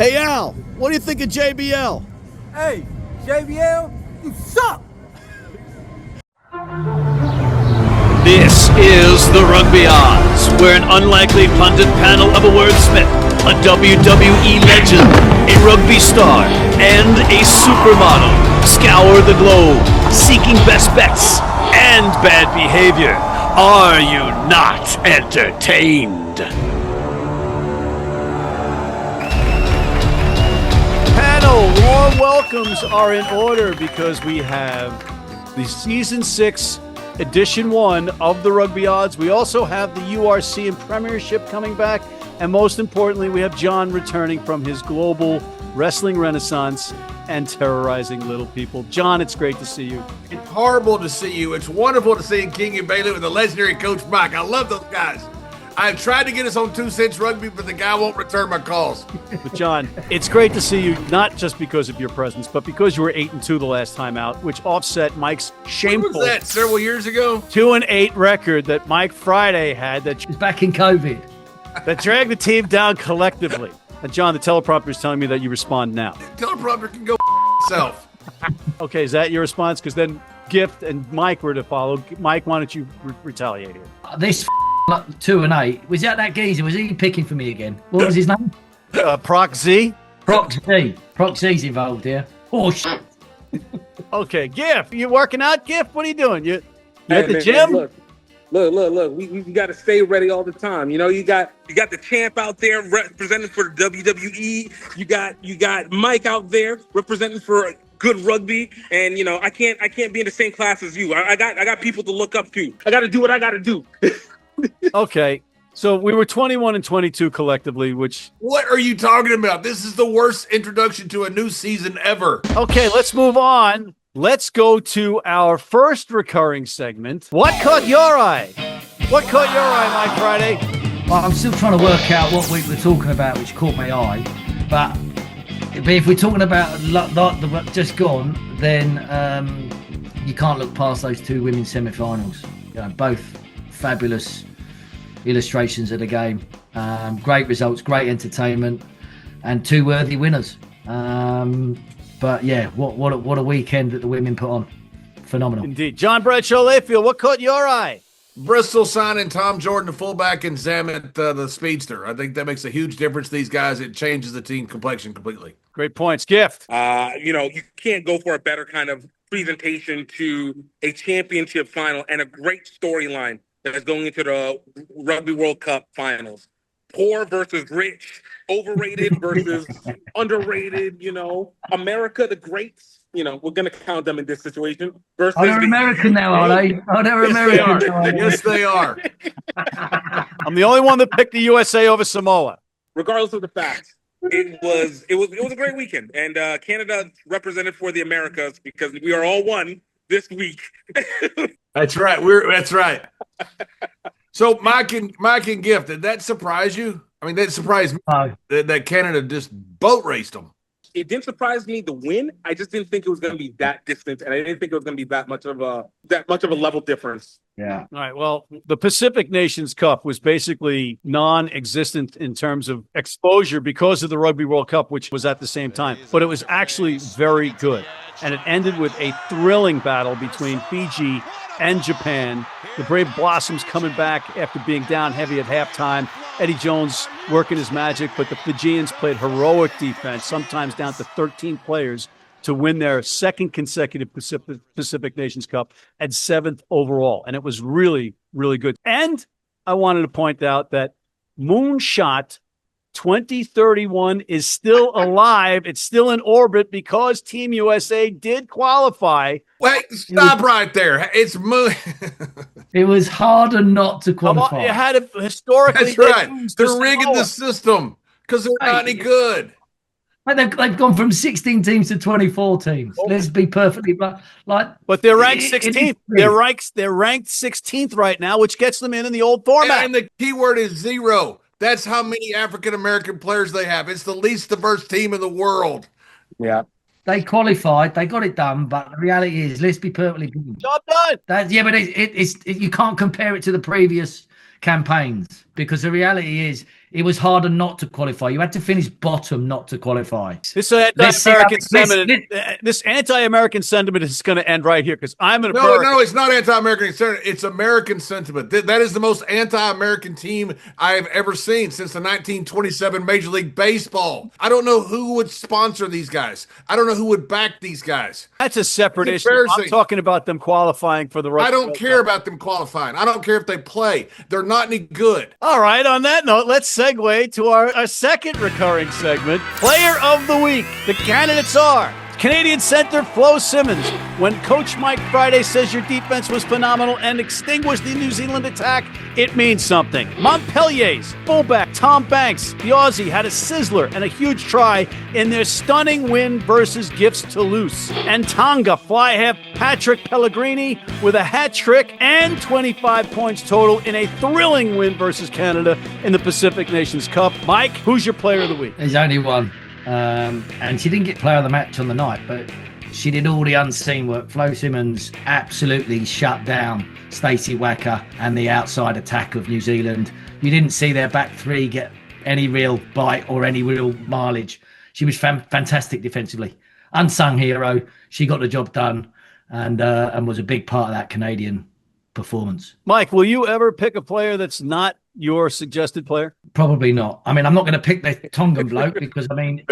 Hey, Al, what do you think of JBL? Hey, JBL, you suck! This is the Rugby Odds, where an unlikely pundit panel of a wordsmith, a WWE legend, a rugby star, and a supermodel scour the globe, seeking best bets and bad behavior. Are you not entertained? Panel, warm welcomes are in order because we have the Season 6 Edition 1 of the Rugby Odds. We also have the URC and Premiership coming back. And most importantly, we have John returning from his global wrestling renaissance and terrorizing little people. John, it's great to see you. It's horrible to see you. It's wonderful to see Gift Egbelu and the legendary Coach Mike. I love those guys. I've tried to get us on 2 Cents Rugby, but the guy won't return my calls. But John, it's great to see you, not just because of your presence, but because you were 8-2 the last time out, which offset Mike's shameful. When was that? Several years ago? 2-8 record that Mike Friday had that back in COVID. That dragged the team down collectively. And John, the teleprompter is telling me that you respond now. The teleprompter can go itself. Okay, is that your response? Because then Gift and Mike were to follow. Mike, why don't you retaliate here? This 2-8. Was that geezer? Was he picking for me again? What was his name? Proc Z? Proc Z. Proc Z's involved here. Oh, shit. Okay, Gift, you working out, Gift? What are you doing? You at the gym? Look. We got to stay ready all the time. You know, you got the champ out there representing for the WWE. You got Mike out there representing for good rugby. And you know, I can't be in the same class as you. I got people to look up to. I got to do what I got to do. Okay, so we were 21-22 collectively, which. What are you talking about? This is the worst introduction to a new season ever. Okay, let's move on. Let's go to our first recurring segment. What caught your eye? What caught your eye, Mike Friday? Well, I'm still trying to work out what we were talking about, which caught my eye. But if we're talking about just gone, then you can't look past those 2 women's semi-finals. You know, both fabulous illustrations of the game. Great results, great entertainment, and 2 worthy winners. But yeah, what a weekend that the women put on. Phenomenal. Indeed. John Bradshaw Layfield, what caught your eye? Bristol signing Tom Jordan, the fullback, and Zamet, the speedster. I think that makes a huge difference to these guys. It changes the team complexion completely. Great points. Gift. You know, you can't go for a better kind of presentation to a championship final and a great storyline that is going into the Rugby World Cup finals. Poor versus rich, overrated versus underrated, you know. America the greats, you know, we're going to count them in this situation. Versus they're American now, are they? Oh, they're American. Yes, they are. I'm the only one that picked the USA over Samoa. Regardless of the facts, it was a great weekend. And Canada represented for the Americas because we are all one this week. That's right. That's right. So, Mike and Gift, did that surprise you? I mean, that surprised me that Canada just boat raced them. It didn't surprise me the win. I just didn't think it was going to be that distant, and I didn't think it was going to be that much of a level difference. Yeah. All right. Well, the Pacific Nations Cup was basically non-existent in terms of exposure because of the Rugby World Cup, which was at the same time. But it was actually very good, and it ended with a thrilling battle between Fiji and Japan. The Brave Blossoms coming back after being down heavy at halftime. Eddie Jones working his magic, but the Fijians played heroic defense, sometimes down to 13 players, to win their second consecutive Pacific Nations Cup and 7th overall. And it was really, really good. And I wanted to point out that Moonshot 2031 is still alive. It's still in orbit because Team USA did qualify. Wait, stop right there. It's moon. It was harder not to qualify. It had a historically. That's right. They're rigging the system because they're not any good. They've gone from 16 teams to 24 teams. Let's be perfectly like. But they're ranked 16th. They're ranked 16th right now, which gets them in the old format. And the key word is 0. That's how many African-American players they have. It's the least diverse team in the world. Yeah. They qualified. They got it done. But the reality is, let's be perfectly good. Job done. But you can't compare it to the previous campaigns because the reality is it was harder not to qualify. You had to finish bottom not to qualify. This anti-American sentiment is going to end right here because I'm an American. No, it's not anti-American sentiment. It's American sentiment. That is the most anti-American team I have ever seen since the 1927 Major League Baseball. I don't know who would sponsor these guys. I don't know who would back these guys. That's a separate issue. I'm talking about them qualifying for the Rugby I don't care about them qualifying. I don't care if they play. They're not any good. All right, on that note, let's segue to our second recurring segment, Player of the Week. The candidates are Canadian center Flo Simmons. When Coach Mike Friday says your defense was phenomenal and extinguished the New Zealand attack, it means something. Montpellier's fullback Tom Banks, the Aussie, had a sizzler and a huge try in their stunning win versus Gifts Toulouse. And Tonga fly half Patrick Pellegrini with a hat trick and 25 points total in a thrilling win versus Canada in the Pacific Nations Cup. Mike, who's your player of the week? There's only one. And she didn't get player of the match on the night, but she did all the unseen work. Flo Simmons absolutely shut down Stacey Wacker and the outside attack of New Zealand. You didn't see their back three get any real bite or any real mileage. She was fantastic defensively. Unsung hero. She got the job done and was a big part of that Canadian performance. Mike, will you ever pick a player that's not your suggested player? Probably not. I mean, I'm not going to pick the Tongan bloke because, I mean,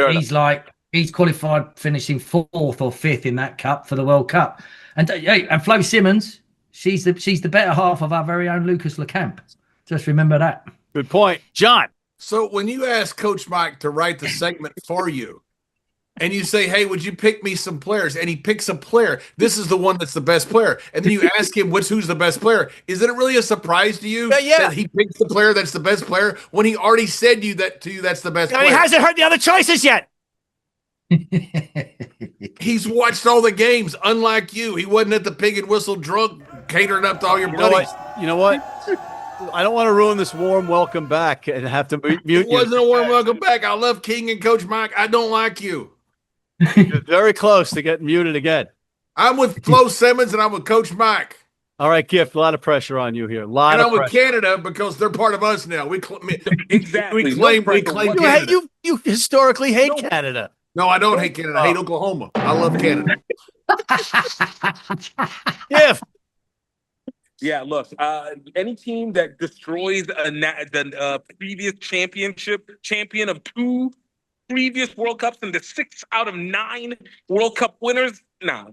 he's qualified finishing 4th or 5th in that cup for the World Cup. And Flo Simmons, she's the better half of our very own Lucas Lecamp. Just remember that. Good point. John. So when you ask Coach Mike to write the segment for you, and you say, hey, would you pick me some players? And he picks a player. This is the one that's the best player. And then you ask him, who's the best player? Is it really a surprise to you that he picks the player that's the best player when he already said that's the best player? He hasn't heard the other choices yet. He's watched all the games, unlike you. He wasn't at the Pig and Whistle drunk catering up to all your buddies. You know what? I don't want to ruin this warm welcome back and have to mute you. It wasn't a warm welcome back. I love King and Coach Mike. I don't like you. You're very close to getting muted again. I'm with Flo Simmons and I'm with Coach Mike. All right, Gift, a lot of pressure on you here. And I'm with Canada because they're part of us now. Exactly. We claim Canada. You historically hate Canada. No, I don't hate Canada. I hate Oklahoma. I love Canada. Gift. Yeah, look, any team that destroys the previous champion of 2 previous World Cups and the 6 out of 9 World Cup winners,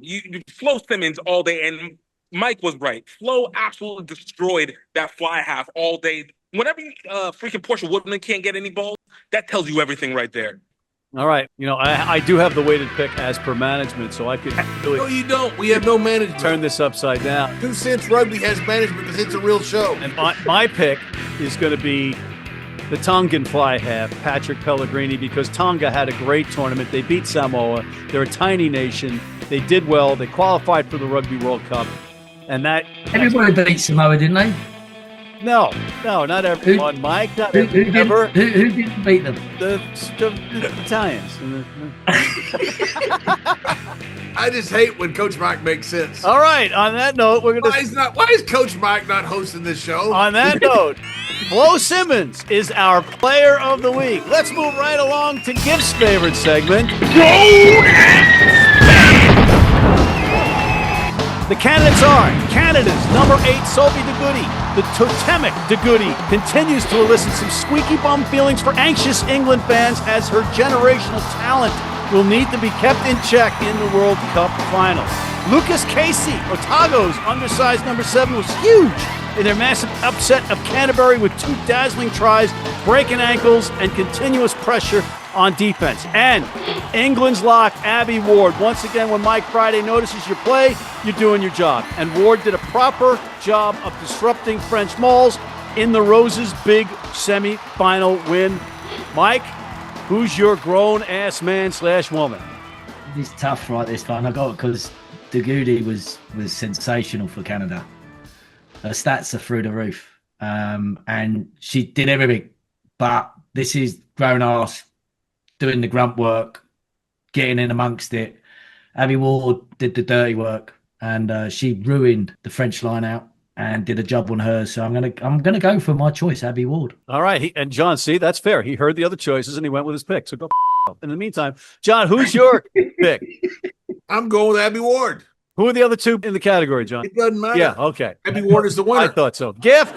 you Flo Simmons all day. And Mike was right. Flo absolutely destroyed that fly half all day. Whenever freaking Portia Woodman can't get any balls, that tells you everything right there. All right. You know, I do have the weighted pick as per management, so I could really... No, you don't. We have no management. Turn this upside down. 2 Cents Rugby has management because it's a real show. And my pick is going to be the Tongan fly half, Patrick Pellegrini, because Tonga had a great tournament. They beat Samoa. They're a tiny nation. They did well. They qualified for the Rugby World Cup. And everybody beat Samoa, didn't they? No, not everyone, Mike. Not who didn't beat them? The Italians. I just hate when Coach Mike makes sense. All right, on that note, we're going to... Why is Coach Mike not hosting this show? On that note, Flo Simmons is our player of the week. Let's move right along to Gift's favorite segment. The candidates are Canada's number 8 Sophie De Goody. The totemic De Goody continues to elicit some squeaky bum feelings for anxious England fans as her generational talent will need to be kept in check in the World Cup final. Lucas Casey, Otago's undersized number 7, was huge in their massive upset of Canterbury with 2 dazzling tries, breaking ankles, and continuous pressure on defense. And England's lock, Abby Ward. Once again, when Mike Friday notices your play, you're doing your job. And Ward did a proper job of disrupting French mauls in the Roses' big semi-final win. Mike, who's your grown-ass man/woman? It's tough right this time. I got it because De Goody was sensational for Canada. Her stats are through the roof. And she did everything. But this is grown-ass doing the grunt work, getting in amongst it. Abby Ward did the dirty work, and she ruined the French line out. and did a job on her. So I'm gonna go for my choice, Abby Ward. All right. And John, see, that's fair. He heard the other choices and he went with his pick. So go off. In the meantime, John, who's your pick? I'm going with Abby Ward. Who are the other two in the category, John? It doesn't matter. Yeah, okay. Abby Ward is the winner. I thought so. Gift.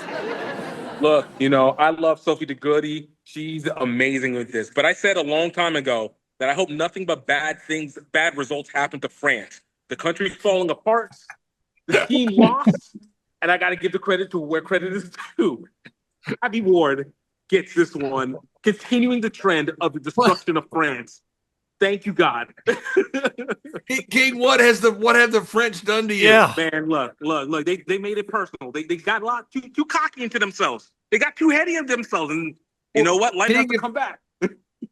Look, I love Sophie DeGoody. She's amazing with this. But I said a long time ago that I hope nothing but bad results happen to France. The country's falling apart. The team lost. And I got to give the credit to where credit is due. Abby Ward gets this one, continuing the trend of the destruction of France. Thank you, God. King, what have the French done to you? Yeah. Man, look. They made it personal. They got a lot too cocky into themselves. They got too heady of themselves. And you know what? Life has to come back.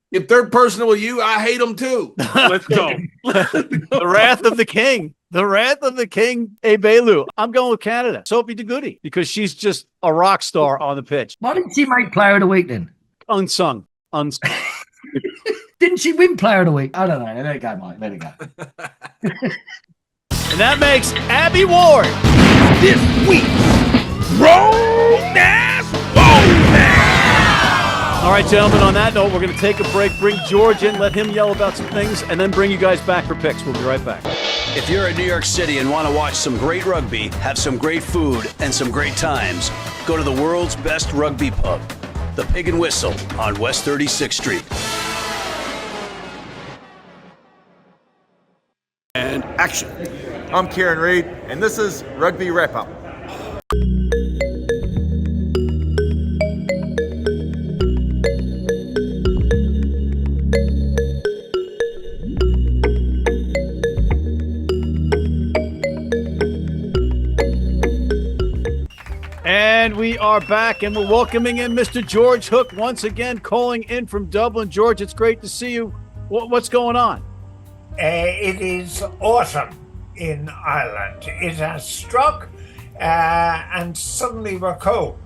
If they're personal with you, I hate them too. Let's go. The wrath of the king. The wrath of the king, Egbelu. I'm going with Canada. Sophie DeGoody, because she's just a rock star on the pitch. Why didn't she make Player of the Week then? Unsung. Didn't she win Player of the Week? I don't know. Let it go, Mike. Let it go. And that makes Abby Ward This week's Grown-Ass Bonus! All right, gentlemen, on that note, we're going to take a break, bring George in, let him yell about some things, and then bring you guys back for picks. We'll be right back. If you're in New York City and want to watch some great rugby, have some great food, and some great times, go to the world's best rugby pub, the Pig and Whistle on West 36th Street. And action. I'm Kieran Reid, and this is Rugby Wrap Up. And we are back, and we're welcoming in Mr. George Hook once again, calling in from Dublin. George, it's great to see you. What's going on? It is autumn in Ireland. It has struck, and suddenly we're cold,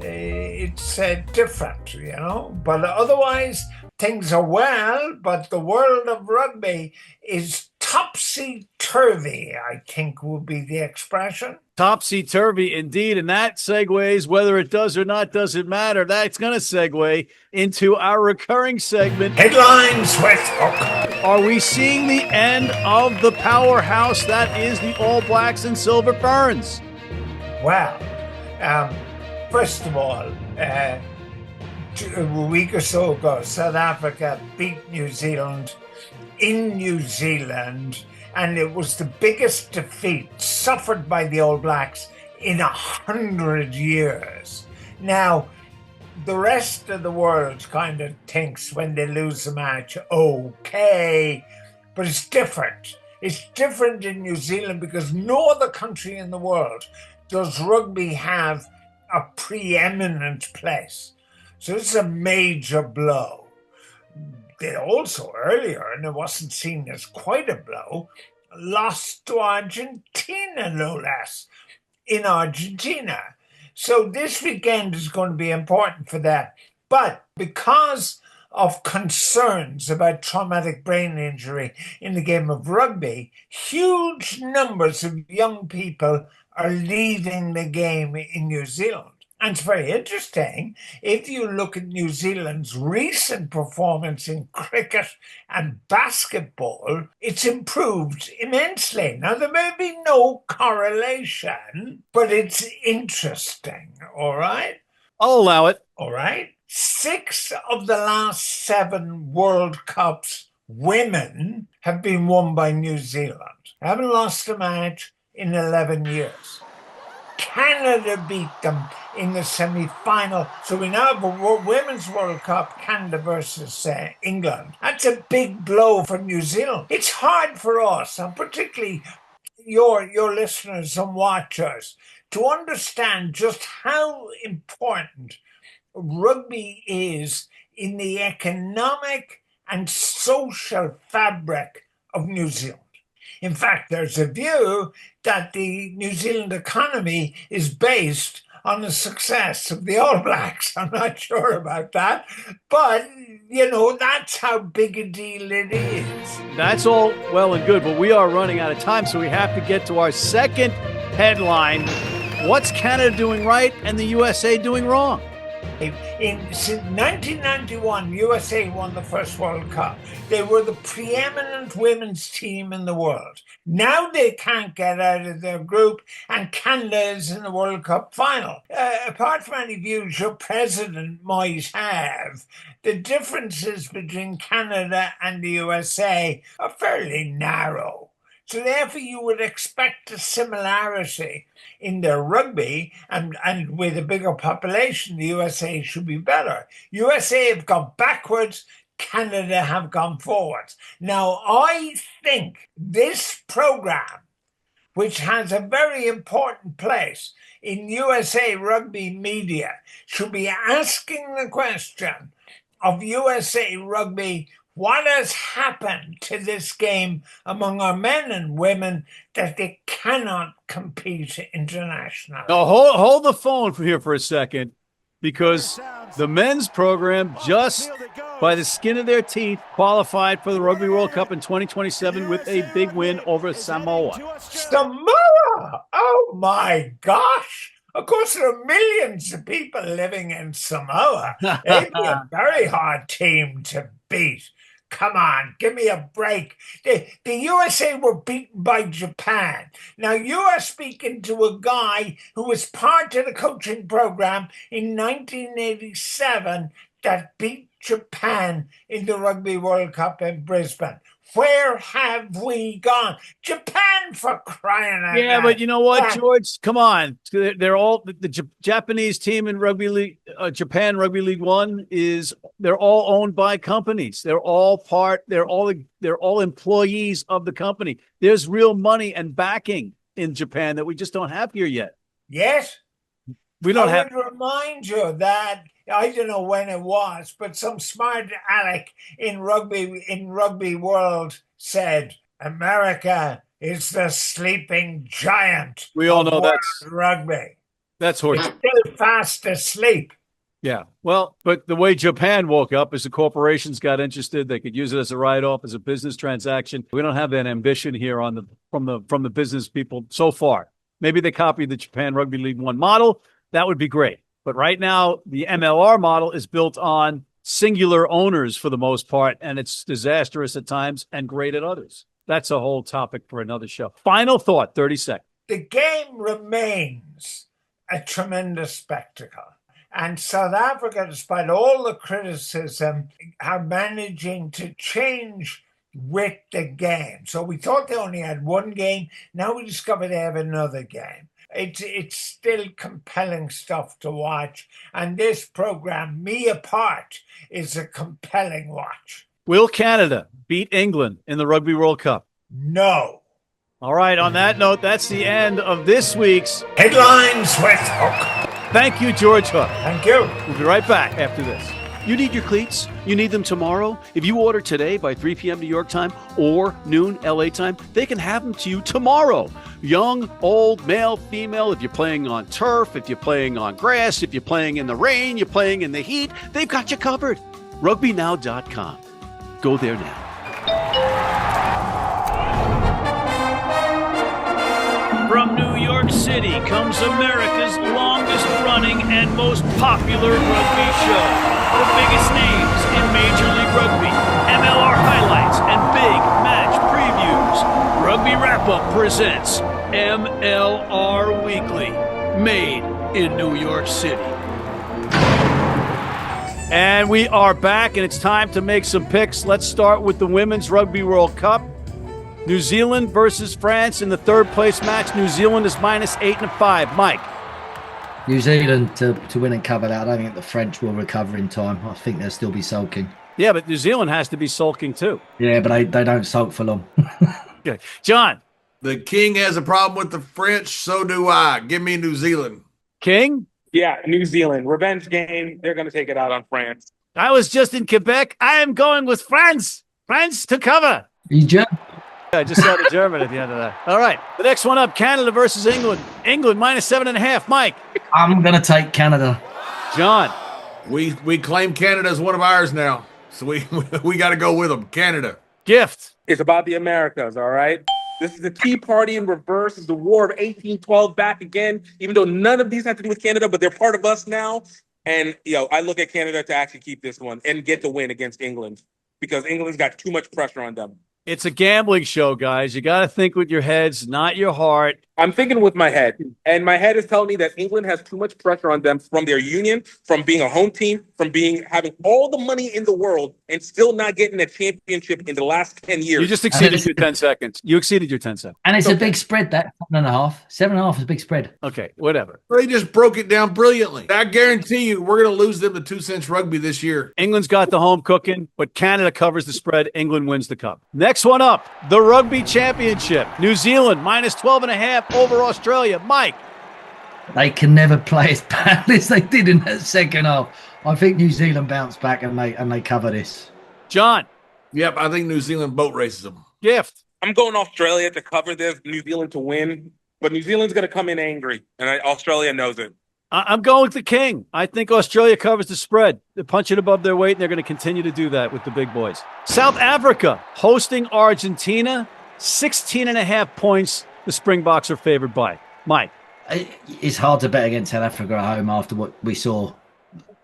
it's different, But otherwise, things are well. But the world of rugby is topsy-turvy, I think would be the expression. Topsy-turvy indeed, and that segues, whether it does or not doesn't matter. That's going to segue into our recurring segment. Headlines with Hook. Are we seeing the end of the powerhouse that is the All Blacks and Silver Ferns? Well, first of all, a week or so ago, South Africa beat New Zealand in New Zealand, and it was the biggest defeat suffered by the All Blacks in 100 years. Now, the rest of the world kind of thinks when they lose a match, okay, but it's different. It's different in New Zealand because no other country in the world does rugby have a preeminent place. So this is a major blow. They also earlier, and it wasn't seen as quite a blow, lost to Argentina, no less, in Argentina. So this weekend is going to be important for that. But because of concerns about traumatic brain injury in the game of rugby, huge numbers of young people are leaving the game in New Zealand. And it's very interesting. If you look at New Zealand's recent performance in cricket and basketball, it's improved immensely. Now, there may be no correlation, but it's interesting, all right? I'll allow it. All right? 6 of the last 7 World Cups women have been won by New Zealand. Haven't lost a match in 11 years. Canada beat them in the semi-final. So we now have a Women's World Cup, Canada versus England. That's a big blow for New Zealand. It's hard for us, and particularly your listeners and watchers, to understand just how important rugby is in the economic and social fabric of New Zealand. In fact, there's a view that the New Zealand economy is based on the success of the All Blacks. I'm not sure about that, but that's how big a deal it is. That's all well and good, but we are running out of time, so we have to get to our second headline. What's Canada doing right and the USA doing wrong? Since 1991, USA won the first World Cup. They were the preeminent women's team in the world. Now they can't get out of their group, and Canada is in the World Cup final. Apart from any views your president might have, the differences between Canada and the USA are fairly narrow. So therefore, you would expect a similarity in their rugby, and with a bigger population, the USA should be better. USA have gone backwards, Canada have gone forwards. Now, I think this program, which has a very important place in USA rugby media, should be asking the question of USA rugby, what has happened to this game among our men and women that they cannot compete internationally? Now, hold the phone here for a second, because the men's program just by the skin of their teeth qualified for the Rugby World Cup in 2027 with a big win over Samoa. Samoa! Oh my gosh! Of course, there are millions of people living in Samoa. They'd be a very hard team to beat. Come on, give me a break. The USA were beaten by Japan. Now, you are speaking to a guy who was part of the coaching program in 1987 that beat Japan in the Rugby World Cup in Brisbane. Where have we gone? Japan, for crying out loud. Yeah, but you know what, George? Come on. They're all the Japanese team in Rugby League, Japan Rugby League One they're all owned by companies. They're all employees of the company. There's real money and backing in Japan that we just don't have here yet. Yes. We don't have. I would remind you that I don't know when it was, but some smart aleck in rugby world said America is the sleeping giant. We all know that's rugby. That's horse. It's still fast asleep. Yeah. Well, but the way Japan woke up is the corporations got interested. They could use it as a write-off, as a business transaction. We don't have that ambition here from the business people so far. Maybe they copied the Japan Rugby League One model. That would be great. But right now, the MLR model is built on singular owners for the most part, and it's disastrous at times and great at others. That's a whole topic for another show. Final thought, 30 seconds. The game remains a tremendous spectacle. And South Africa, despite all the criticism, are managing to change with the game. So we thought they only had one game. Now we discover they have another game. It's still compelling stuff to watch. And this program, Me Apart, is a compelling watch. Will Canada beat England in the Rugby World Cup? No. All right, on that note, that's the end of this week's Headlines with Hook. Thank you, George Hook. Thank you. We'll be right back after this. You need your cleats? You need them tomorrow? If you order today by 3 p.m. New York time or noon LA time, they can have them to you tomorrow. Young, old, male, female, if you're playing on turf, if you're playing on grass, if you're playing in the rain, you're playing in the heat, they've got you covered. RugbyNow.com. Go there now. From New York City comes America's longest running and most popular rugby show. The biggest names in Major League Rugby, MLR highlights, and big match previews. Rugby Wrap-Up presents MLR Weekly, made in New York City. And we are back, and it's time to make some picks. Let's start with the Women's Rugby World Cup. New Zealand versus France in the third place match. New Zealand is -8.5. Mike. New Zealand to win and cover that. I don't think the French will recover in time. I think they'll still be sulking. Yeah, but New Zealand has to be sulking too. Yeah, but they don't sulk for long. Okay. John. The King has a problem with the French, so do I. Give me New Zealand. King? Yeah, New Zealand. Revenge game. They're going to take it out on France. I was just in Quebec. I am going with France. France to cover. Egypt. I just saw the German at the end of that. All right. The next one up, Canada versus England. England minus 7.5. Mike. I'm going to take Canada. John. We claim Canada as one of ours now. So we got to go with them. Canada. Gift. It's about the Americas, all right? This is the Tea Party in reverse. It's the War of 1812 back again, even though none of these have to do with Canada, but they're part of us now. And, I look at Canada to actually keep this one and get the win against England because England's got too much pressure on them. It's a gambling show, guys. You got to think with your heads, not your heart. I'm thinking with my head, and my head is telling me that England has too much pressure on them from their union, from being a home team, from having all the money in the world and still not getting a championship in the last 10 years. You just exceeded your 10 seconds. You exceeded your 10 seconds. And it's a big spread, that 7.5. 7.5 is a big spread. Okay, whatever. They just broke it down brilliantly. I guarantee you we're going to lose them to 2 cents rugby this year. England's got the home cooking, but Canada covers the spread. England wins the cup. Next one up, the Rugby Championship. New Zealand minus 12.5 over Australia. Mike. They can never play as badly as they did in that second half. I think New Zealand bounce back and they cover this. John. Yep, I think New Zealand boat races them. Gift. I'm going Australia to cover this, New Zealand to win, but New Zealand's going to come in angry, and Australia knows it. I'm going with the King. I think Australia covers the spread. They're punching above their weight, and they're going to continue to do that with the big boys. South Africa hosting Argentina, 16.5 points. The Springboks are favored by. Mike. It's hard to bet against South Africa at home after what we saw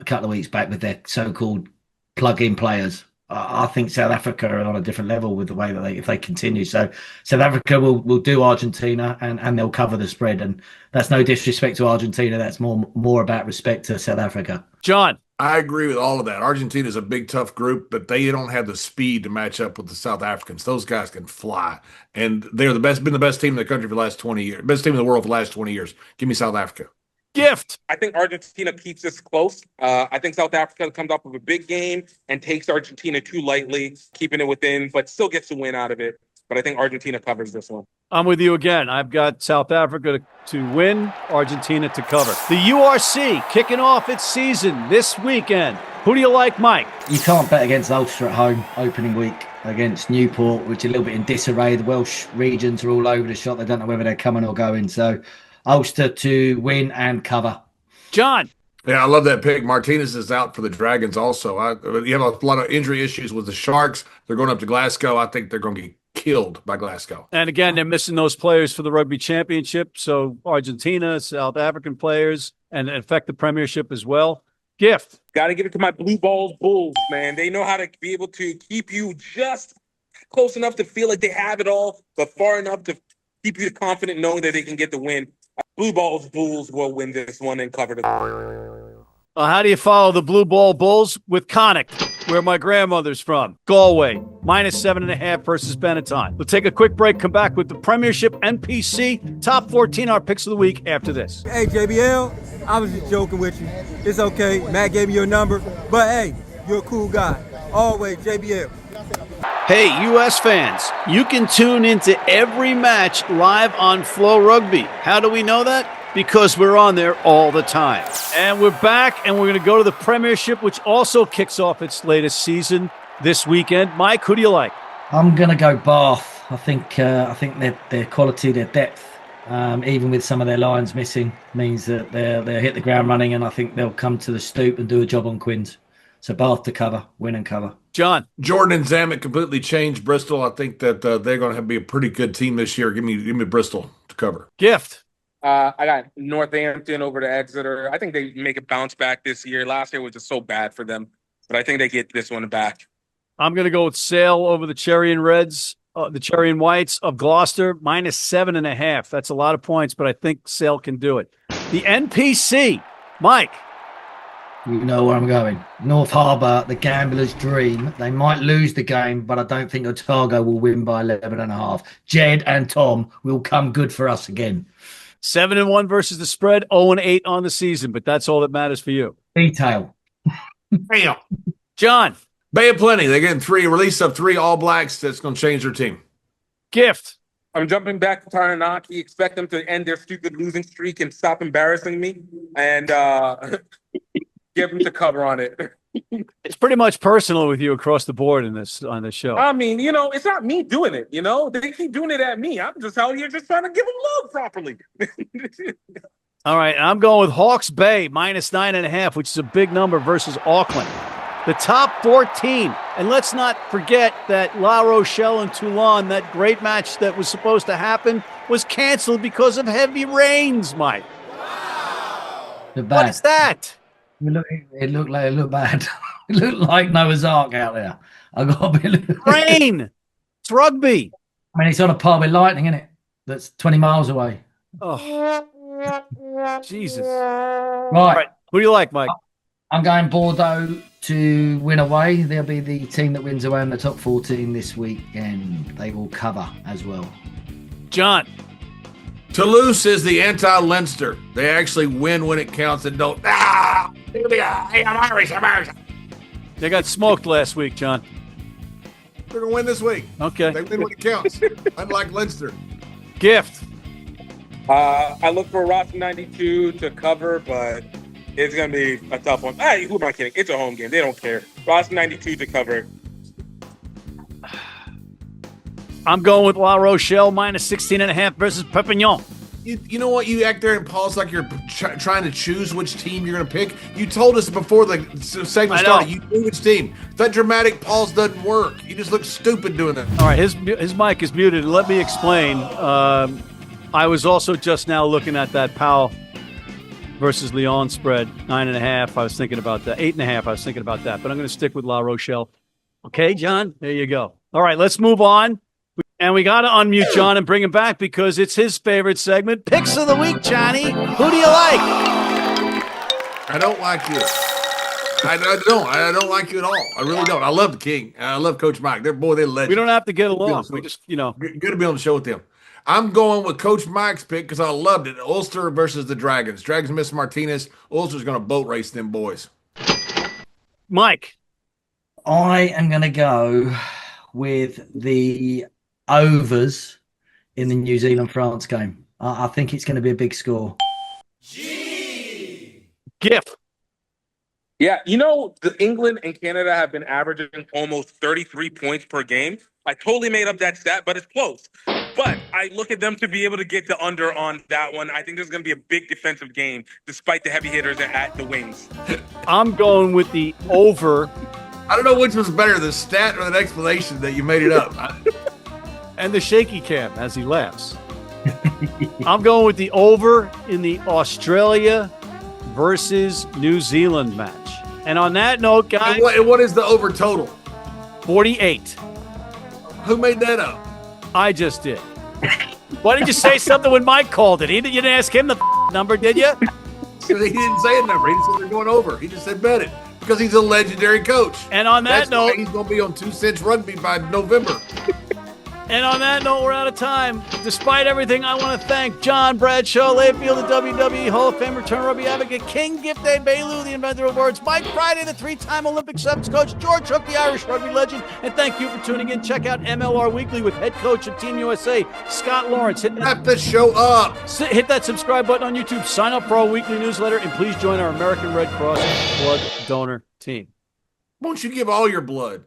a couple of weeks back with their so-called plug-in players. I think South Africa are on a different level with the way that if they continue. So South Africa will do Argentina and they'll cover the spread. And that's no disrespect to Argentina. That's more about respect to South Africa. John. I agree with all of that. Argentina is a big, tough group, but they don't have the speed to match up with the South Africans. Those guys can fly. And they're been the best team in the country for the last 20 years. Best team in the world for the last 20 years. Give me South Africa. Gift. I think Argentina keeps this close. I think South Africa comes off of a big game and takes Argentina too lightly, keeping it within, but still gets a win out of it. But I think Argentina covers this one. I'm with you again. I've got South Africa to win, Argentina to cover. The URC kicking off its season this weekend. Who do you like, Mike? You can't bet against Ulster at home opening week against Newport, which is a little bit in disarray. The Welsh regions are all over the shop. They don't know whether they're coming or going. So Ulster to win and cover. John. Yeah, I love that pick. Martinez is out for the Dragons also. You have a lot of injury issues with the Sharks. They're going up to Glasgow. I think they're going to get killed by Glasgow. And again, they're missing those players for the Rugby Championship. So Argentina, South African players, and affect the Premiership as well. Gift. Got to give it to my Blue Balls Bulls, man. They know how to be able to keep you just close enough to feel like they have it all, but far enough to keep you confident knowing that they can get the win. Blue Balls Bulls will win this one and cover the. How do you follow the Blue Ball Bulls? With Connacht, where my grandmother's from. Galway, minus 7.5 versus Benetton. We'll take a quick break, come back with the Premiership NPC Top 14, our picks of the week after this. Hey, JBL, I was just joking with you. It's okay. Matt gave me your number. But hey, you're a cool guy. Always, JBL. Hey, U.S. fans, you can tune into every match live on Flow Rugby. How do we know that? Because we're on there all the time. And we're back, and we're going to go to the Premiership, which also kicks off its latest season this weekend. Mike, who do you like? I'm going to go Bath. I think their quality, their depth, even with some of their lines missing, means that they'll hit the ground running, and I think they'll come to the stoop and do a job on Quins. So Bath to cover, win and cover. John. Jordan and Zammit completely changed Bristol. I think that they're going to be a pretty good team this year. Give me Bristol to cover. Gift. I got Northampton over to Exeter. I think they make a bounce back this year. Last year was just so bad for them, but I think they get this one back. I'm going to go with Sale over the Cherry and Reds, the Cherry and Whites of Gloucester, minus 7.5. That's a lot of points, but I think Sale can do it. The NPC, Mike. You know where I'm going. North Harbour, the gambler's dream. They might lose the game, but I don't think Otago will win by 11.5. Jed and Tom will come good for us again. 7-1 versus the spread, 0-8 on the season, but that's all that matters for you. Detail. Bam. John. Bay of Plenty. They're getting release of 3 All Blacks. That's going to change their team. Gift. I'm jumping back to Taranaki. Expect them to end their stupid losing streak and stop embarrassing me, and give them to cover on it. It's pretty much personal with you across the board on this show. I mean, it's not me doing it. They keep doing it at me. I'm just out here just trying to give them love properly. All right, I'm going with Hawke's Bay -9.5, which is a big number versus Auckland. The top 14. And let's not forget that La Rochelle and Toulon, that great match that was supposed to happen, was canceled because of heavy rains, Mike. What is that? It looked bad. It looked like Noah's Ark out there. I got a bit of rain. It's rugby. I mean, it's on a par with Lightning, isn't it? That's 20 miles away. Oh, Jesus. Right. All right. Who do you like, Mike? I'm going Bordeaux to win away. They'll be the team that wins away in the top 14 this week, and they will cover as well. John. Toulouse is the anti-Leinster. They actually win when it counts and don't. I'm Irish. They got smoked last week, John. They're going to win this week. Okay. They win when it counts, unlike Leinster. Gift. I look for Roster 92 to cover, but it's going to be a tough one. Hey, who am I kidding? It's a home game. They don't care. Roster 92 to cover. I'm going with La Rochelle -16.5 versus Perpignan. You know what? You act there and pause like you're trying to choose which team you're going to pick. You told us before the segment started. You knew which team. That dramatic pause doesn't work. You just look stupid doing that. All right, his mic is muted. Let me explain. I was also just now looking at that Pau versus Lyon spread, 9.5. I was thinking about that. 8.5. I was thinking about that. But I'm going to stick with La Rochelle. Okay, John? There you go. All right, let's move on. And we got to unmute John and bring him back because it's his favorite segment. Picks of the week, Johnny. Who do you like? I don't like you. I don't like you at all. I really don't. I love the King. I love Coach Mike. They're legends. We don't have to get along. We just, Good to be on the show with them. I'm going with Coach Mike's pick because I loved it. Ulster versus the Dragons. Dragons miss Martinez. Ulster's going to boat race them boys. Mike. I am going to go with the overs in the New Zealand-France game. I think it's going to be a big score. Gift. Yeah, the England and Canada have been averaging almost 33 points per game. I totally made up that stat, but it's close. But I look at them to be able to get the under on that one. I think there's going to be a big defensive game, despite the heavy hitters at the wings. I'm going with the over. I don't know which was better, the stat or the explanation that you made it up. And the shaky cam as he laughs. I'm going with the over in the Australia versus New Zealand match. And on that note, guys. And what is the over total? 48. Who made that up? I just did. Why didn't you say something when Mike called it? You didn't ask him the number, did you? He didn't say a number. He just said they're going over. He just said bet it because he's a legendary coach. And on that note, he's going to be on 2 cents rugby by November. And on that note, we're out of time. Despite everything, I want to thank John Bradshaw, Layfield, the WWE Hall of Fame return rugby advocate, King Gift Egbelu, the Inventor of Words, Mike Friday, the 3-time Olympic sevens coach, George Hook, the Irish rugby legend. And thank you for tuning in. Check out MLR Weekly with head coach of Team USA, Scott Lawrence. Wrap the show up. Hit that subscribe button on YouTube. Sign up for our weekly newsletter, and please join our American Red Cross blood donor team. Won't you give all your blood?